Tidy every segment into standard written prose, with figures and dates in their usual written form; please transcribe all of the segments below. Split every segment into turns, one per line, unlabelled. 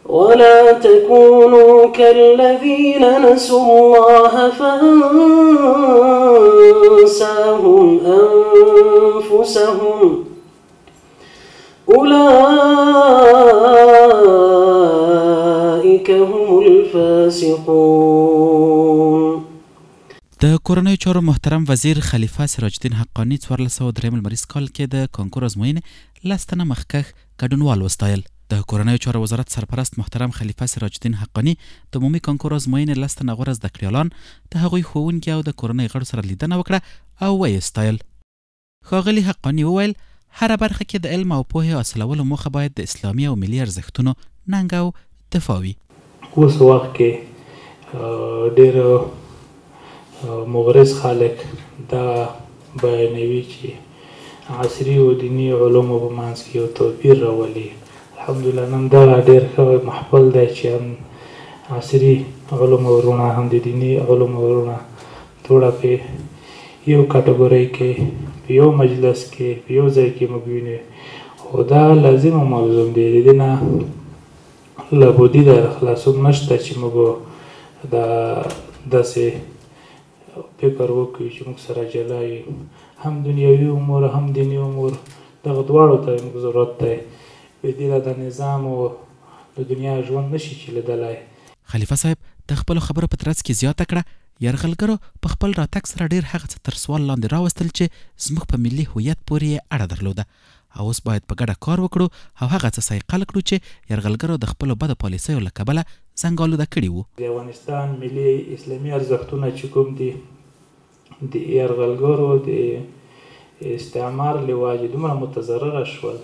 ولا تكونوا كالذين نسوا الله فأنساهم أنفسهم أولئك هم الفاسقون.
د کورنیو چارو محترم وزیر خلیفه سراج الدین حقانی 1403 لمریز کال کې د کانکور ازموینې 10 تنه مخکښ ګډونوال وستایل. د کورنیو چارو وزارت سرپرست محترم خلیفه سراج الدین حقانی د عمومي کانکور ازموینې 10 تنه غوره زده کړیالان د هغوی ښوونکي او د کورنۍ غړو سره لیدنه وکړه او ویې ستایل. ښاغلي حقانی وویل هره برخه کې د علم او پوهې حاصلولو موخه باید د اسلامي او ملي ارزښتونو ننګ او دفاع وي.
اوس وخت کې ډېر مغرض خلک دا بیانوي چې عصري او دیني علومو په منځ کې یو توپیر راولي. الحمدلله نن دغه ډېر ښه محفل دی چې هم عصري علومو ورونه هم د دیني علومو ورونه دواړه په یو کټګورۍ کې په یو مجلس کې په یو ځای کې موږ وینو. خو دا لازم او ملزوم دی، د دې نه لابودي د خلاصون نشته چې موږ داسې فکر وکړو چې موږ سره جلا یو. هم دنیوي امور هم دیني امور دغه دواړو ته موږ ضرورت دی. بدیله د نظام او د دنیا ژوند نشي چلیدلی.
خلیفه صاحب د خپلو خبرو په ترڅ کې زیاته کړه یرغلګرو په خپل راتګ سره ډېر هغه څه تر سوال لاندې راوستل چې زموږ په ملي هویت پورې یې اړه درلوده او اوس باید په ګډه کار وکړو او هغه څه صیقل کړو چې یرغلګرو د خپلو بدو پالیسیو له کبله زنګالوده کړي وو.
د افغانستان ملي اسلامي ارزښتونه چې کوم دي د یرغلګرو د استعمار له وجې دومره متضرره شول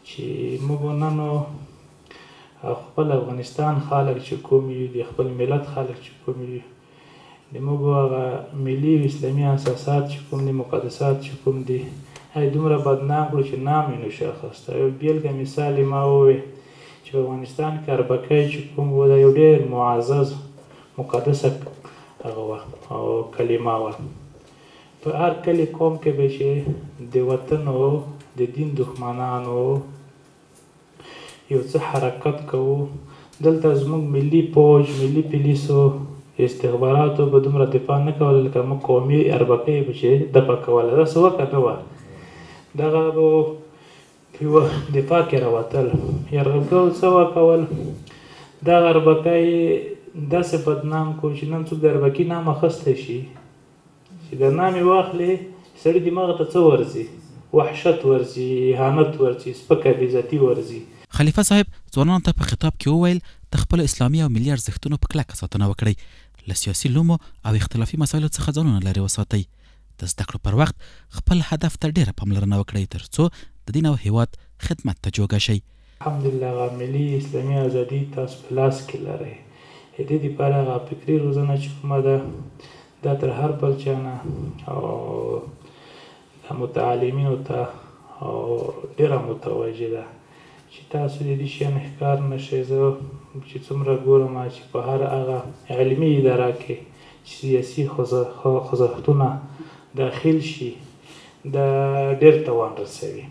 چې موږ نن خپل افغانستان خلک چې کوم یو د خپل ملت خلک چې کوم یو د موږ هغه ملي او اسلامي اساسات چې کوم دي مقدسات چې کوم دي هغه دومره بدنام کړو چې نام یې نشو اخیستی. یو بېلګه مثال یې ما وویل چې په افغانستان کې اربکی چې کوم و دا یو ډېر معزز مقدسه هغه وه او کلمه وه. په هر کلي قوم کې به چې د وطن او د دین دښمنانو یو څه حرکت کوو، دلته زموږ ملي پوج ملي پولیسو استخباراتو به دومره دفاع نه کوله لکه موږ قومي اربکۍ به چې دفاع کوله. دا څه وکړه نه وه، دغه به په یوه دفاع کې راوتل. یرغلګرو څه وکول، دغه اربکی داسې بدنام کړو چې نن څوک د اربکي نام اخیستی شي چې د نام یې واخلې سړي دماغ ته څه ورځي، وحشت ورځي، اهانت ورځي، سپکه بېعزتي ورځي.
خلیفه صاحب ځوانانو ته په خطاب کې وویل د خپلو اسلامي او ملي ارزښتونو په کلکه ساتنه وکړئ، له سیاسي لومو او اختلافي مسایلو څخه ځانونه لرې وساتئ، د زده کړو پر وخت خپل هدف ته ډېره پاملرنه وکړئ تر څو د دین او هیواد خدمت ته جوګه شئ.
الحمدلله هغه ملي اسلامي ازادي تاسو په لاس کې لرئ. د دې دپاره هغه فکري روزنه چې کومه ده دا تر هر بل چا نه او متعلمینو ته ډېره متوجه ده چې تاسو د دې شیانو ښکار نه شئ. زه چې څومره ګورم چې په هر هغه علمي اداره کې چې سیاسي خوځښتونه داخل شي دا ډېر تاوان رسوي،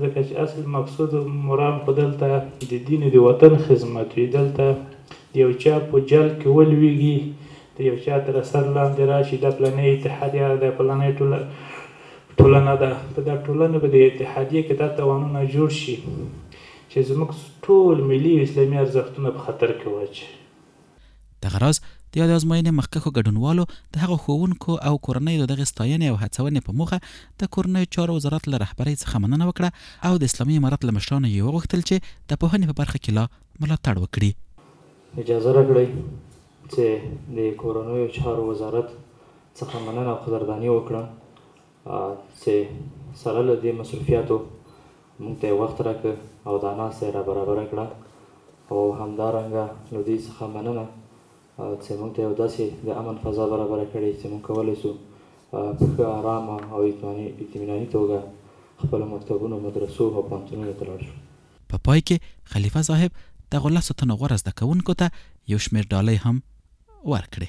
ځکه چې اصل مقصود مرام خو دلته د دین د وطن خدمت وي. دلته د یو چا په جل کې ولویږي، د یو چا تر اثر لاندې راشي دا فلانۍ اتحادیه ده، فلانۍ ټولنه ده. په دا ټولنه به د اتحادیې کې دا توانونه جوړ شي چې زموږ ټول ملي اسلامي ارزښتونه په خطر کې واچوي.
دغه راز د یادې ازموینې مخکښو ګډونوالو د هغو ښوونکو او کورنیو د دغې ستاینې او هڅونې په موخه د کورنیو چارو وزارت له رهبرۍ څخه مننه وکړه او د اسلامي امارت له مشرانو یې وغوښتل چې د پوهنې په برخه کې لا ملاتړ وکړي.
اجازه راکړئ چې د کورنیو چارو وزارت څخه مننه او قدرداني وکړم چې سره له دې مصروفیاتو موږ ته یې وخت راکړ او دا ناسته یې رابرابره کړه او همدارنګه له دوی څخه مننه چې موږ ته یو داسې د امن فضا برابره کړې چې موږ کولی شو په ښه ارامه او اطمیناني توګه خپلو مکتبونو مدرسو او پوهنتونونو ته لاړ شو.
په پای کې خلیفه صاحب دغو 10 تنو غوره زده کوونکو ته یو شمېر ډالۍ هم ورکړې.